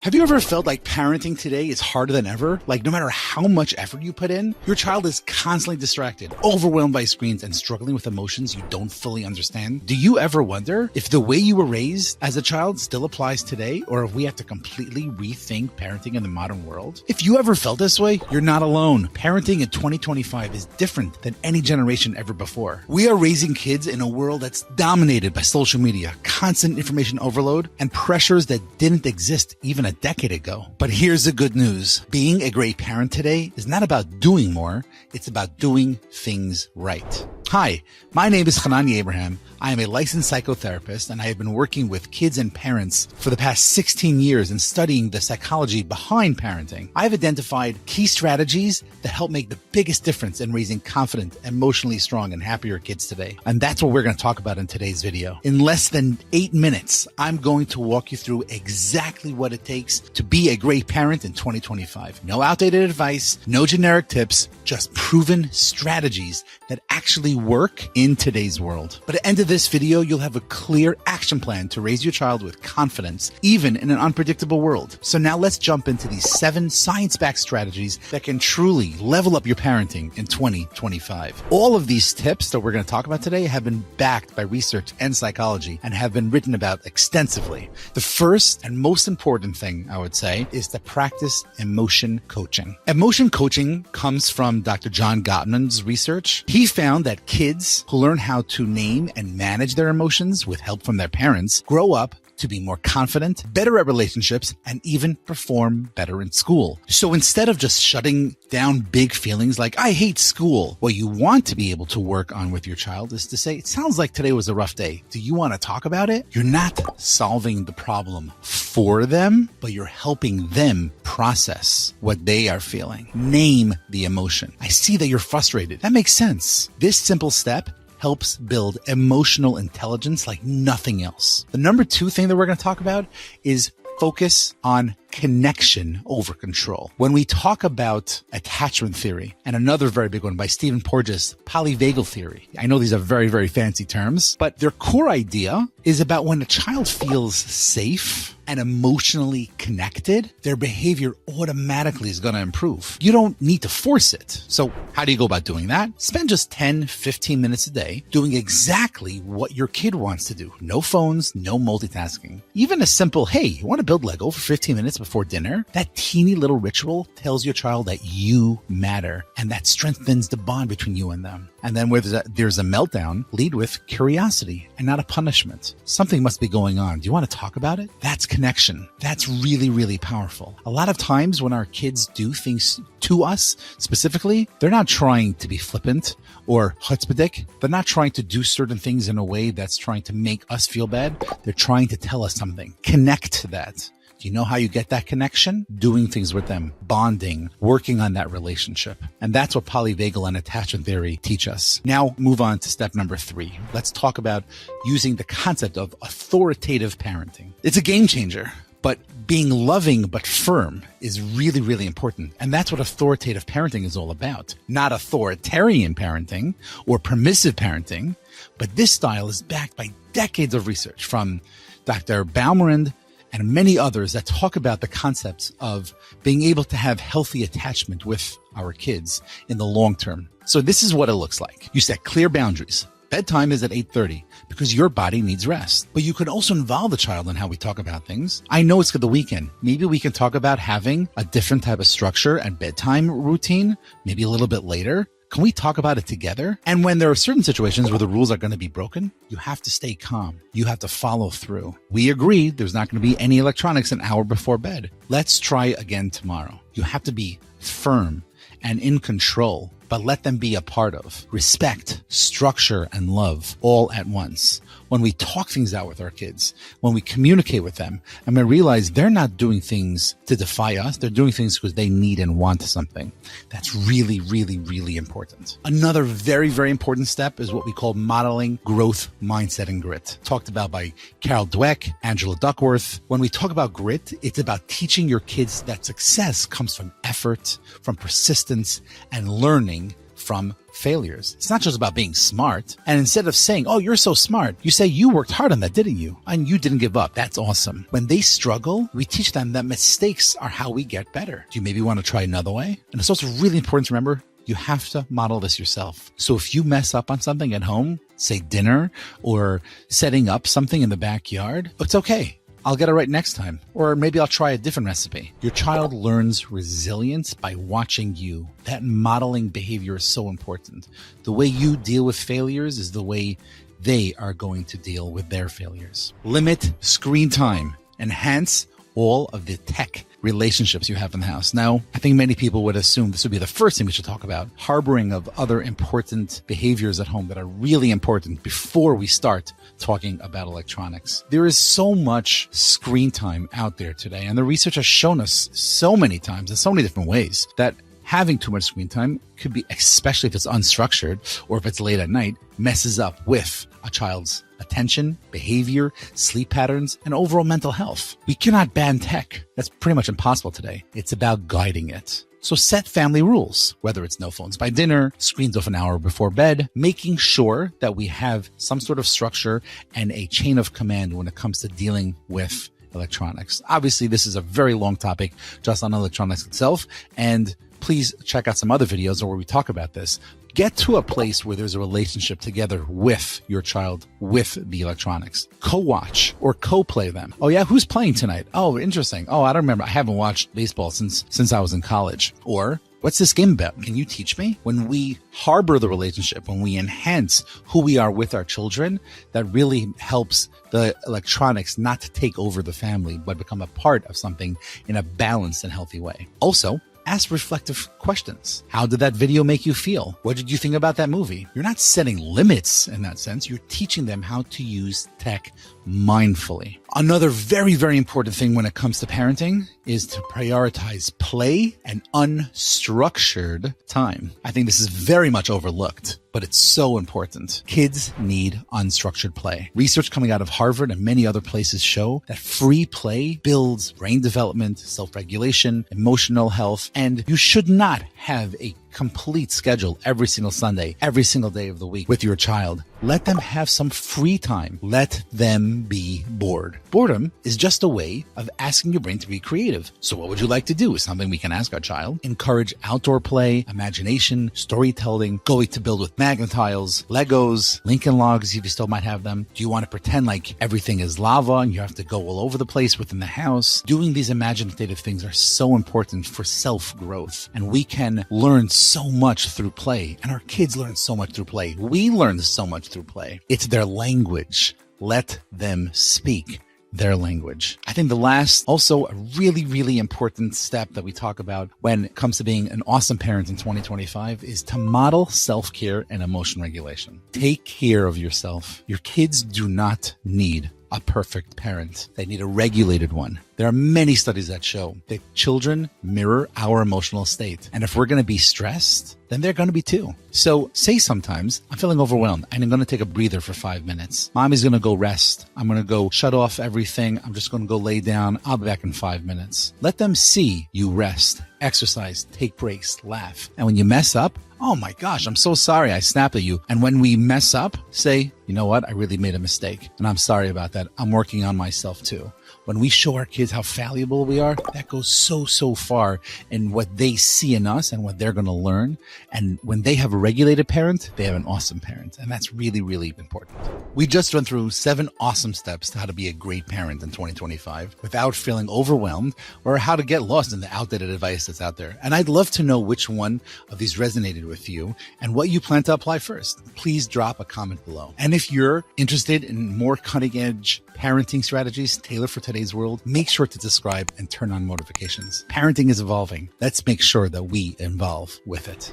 Have you ever felt like parenting today is harder than ever? Like no matter how much effort you put in, your child is constantly distracted, overwhelmed by screens, and struggling with emotions you don't fully understand? Do you ever wonder if the way you were raised as a child still applies today, or if we have to completely rethink parenting in the modern world? If you ever felt this way, you're not alone. Parenting in 2025 is different than any generation ever before. We are raising kids in a world that's dominated by social media, constant information overload, and pressures that didn't exist even a decade ago. But here's the good news. Being a great parent today is not about doing more, it's about doing things right. Hi, my name is Chananya Abraham. I am a licensed psychotherapist, and I have been working with kids and parents for the past 16 years and studying the psychology behind parenting. I've identified key strategies that help make the biggest difference in raising confident, emotionally strong, and happier kids today. And that's what we're going to talk about in today's video. In less than 8 minutes, I'm going to walk you through exactly what it takes to be a great parent in 2025. No outdated advice, no generic tips, just proven strategies that actually work in today's world. But at the end of this video, you'll have a clear action plan to raise your child with confidence, even in an unpredictable world. So now let's jump into these 7 science-backed strategies that can truly level up your parenting in 2025. All of these tips that we're going to talk about today have been backed by research and psychology and have been written about extensively. The first and most important thing, I would say, is to practice emotion coaching. Emotion coaching comes from Dr. John Gottman's research. He found that kids who learn how to name and manage their emotions with help from their parents grow up to be more confident, better at relationships, and even perform better in school. So instead of just shutting down big feelings like, I hate school, what you want to be able to work on with your child is to say, it sounds like today was a rough day. Do you want to talk about it? You're not solving the problem for them, but you're helping them process what they are feeling. Name the emotion. I see that you're frustrated. That makes sense. This simple step helps build emotional intelligence like nothing else. The number 2 thing that we're going to talk about is focus on connection over control. When we talk about attachment theory, and another very big one by Stephen Porges, polyvagal theory. I know these are very, very fancy terms, but their core idea is about when a child feels safe and emotionally connected, their behavior automatically is going to improve. You don't need to force it. So how do you go about doing that? Spend just 10, 15 minutes a day doing exactly what your kid wants to do. No phones, no multitasking. Even a simple, hey, you want to build Lego for 15 minutes before dinner? That teeny little ritual tells your child that you matter, and that strengthens the bond between you and them. And then where there's a meltdown, lead with curiosity and not a punishment. Something must be going on. Do you want to talk about it? That's connection. That's really, really powerful. A lot of times when our kids do things to us specifically, they're not trying to be flippant or chutzpahdik. They're not trying to do certain things in a way that's trying to make us feel bad. They're trying to tell us something. Connect to that. Do you know how you get that connection? Doing things with them, bonding, working on that relationship. And that's what polyvagal and attachment theory teach us. Now move on to step number 3. Let's talk about using the concept of authoritative parenting. It's a game changer. But being loving but firm is really, really important. And that's what authoritative parenting is all about. Not authoritarian parenting or permissive parenting, but this style is backed by decades of research from Dr. Baumrind and many others that talk about the concepts of being able to have healthy attachment with our kids in the long term. So this is what it looks like. You set clear boundaries. Bedtime is at 8:30 because your body needs rest. But you can also involve the child in how we talk about things. I know it's for the weekend. Maybe we can talk about having a different type of structure and bedtime routine, maybe a little bit later. Can we talk about it together? And when there are certain situations where the rules are going to be broken, you have to stay calm. You have to follow through. We agree there's not going to be any electronics an hour before bed. Let's try again tomorrow. You have to be firm and in control, but let them be a part of respect, structure, and love all at once. When we talk things out with our kids, when we communicate with them, and we realize they're not doing things to defy us, they're doing things because they need and want something. That's really, really, really important. Another very, very important step is what we call modeling growth mindset and grit. Talked about by Carol Dweck, Angela Duckworth. When we talk about grit, it's about teaching your kids that success comes from effort, from persistence, and learning from failures. It's not just about being smart. And instead of saying, oh, you're so smart, you say, you worked hard on that, didn't you? And you didn't give up. That's awesome. When they struggle, we teach them that mistakes are how we get better. Do you maybe want to try another way? And it's also really important to remember, you have to model this yourself. So if you mess up on something at home, say dinner or setting up something in the backyard, it's okay. I'll get it right next time. Or maybe I'll try a different recipe. Your child learns resilience by watching you. That modeling behavior is so important. The way you deal with failures is the way they are going to deal with their failures. Limit screen time. Enhance all of the tech relationships you have in the house. Now, I think many people would assume this would be the first thing we should talk about, harboring of other important behaviors at home that are really important before we start talking about electronics. There is so much screen time out there today, and the research has shown us so many times in so many different ways that having too much screen time could be, especially if it's unstructured or if it's late at night, messes up with a child's attention, behavior, sleep patterns, and overall mental health. We cannot ban tech. That's pretty much impossible today. It's about guiding it. So set family rules, whether it's no phones by dinner, screens off an hour before bed, making sure that we have some sort of structure and a chain of command when it comes to dealing with electronics. Obviously, this is a very long topic just on electronics itself, and please check out some other videos where we talk about this. Get to a place where there's a relationship together with your child, with the electronics. Co-watch or co-play them. Oh yeah, who's playing tonight? Oh, interesting. Oh, I don't remember. I haven't watched baseball since I was in college. Or, what's this game about? Can you teach me? When we harbor the relationship, when we enhance who we are with our children, that really helps the electronics not to take over the family, but become a part of something in a balanced and healthy way. Also, ask reflective questions. How did that video make you feel? What did you think about that movie? You're not setting limits in that sense. You're teaching them how to use tech mindfully. Another very, very important thing when it comes to parenting is to prioritize play and unstructured time. I think this is very much overlooked, but it's so important. Kids need unstructured play. Research coming out of Harvard and many other places show that free play builds brain development, self-regulation, emotional health, and you should not have a complete schedule every single Sunday, every single day of the week with your child. Let them have some free time. Let them be bored. Boredom is just a way of asking your brain to be creative. So what would you like to do is something we can ask our child. Encourage outdoor play, imagination, storytelling, going to build with magnetiles, Legos, Lincoln Logs if you still might have them. Do you want to pretend like everything is lava and you have to go all over the place within the house? Doing these imaginative things are so important for self-growth, and we can learn so much through play, and our kids learn so much through play. We learn so much through play. It's their language. Let them speak their language. I think the last, also a really, really important step that we talk about when it comes to being an awesome parent in 2025 is to model self-care and emotion regulation. Take care of yourself. Your kids do not need a perfect parent. They need a regulated one. There are many studies that show that children mirror our emotional state. And if we're going to be stressed, then they're going to be too. So say sometimes, I'm feeling overwhelmed and I'm going to take a breather for 5 minutes. Mommy's going to go rest. I'm going to go shut off everything. I'm just going to go lay down. I'll be back in 5 minutes. Let them see you rest, exercise, take breaks, laugh. And when you mess up, oh my gosh, I'm so sorry I snapped at you. And when we mess up, say, you know what? I really made a mistake and I'm sorry about that. I'm working on myself too. When we show our kids how valuable we are, that goes so far in what they see in us and what they're going to learn. And when they have a regulated parent, they have an awesome parent. And that's really, really important. We just went through 7 awesome steps to how to be a great parent in 2025 without feeling overwhelmed, or how to get lost in the outdated advice that's out there. And I'd love to know which one of these resonated with you and what you plan to apply first. Please drop a comment below. And if you're interested in more cutting edge parenting strategies tailored for today's world, make sure to subscribe and turn on notifications. Parenting is evolving. Let's make sure that we evolve with it.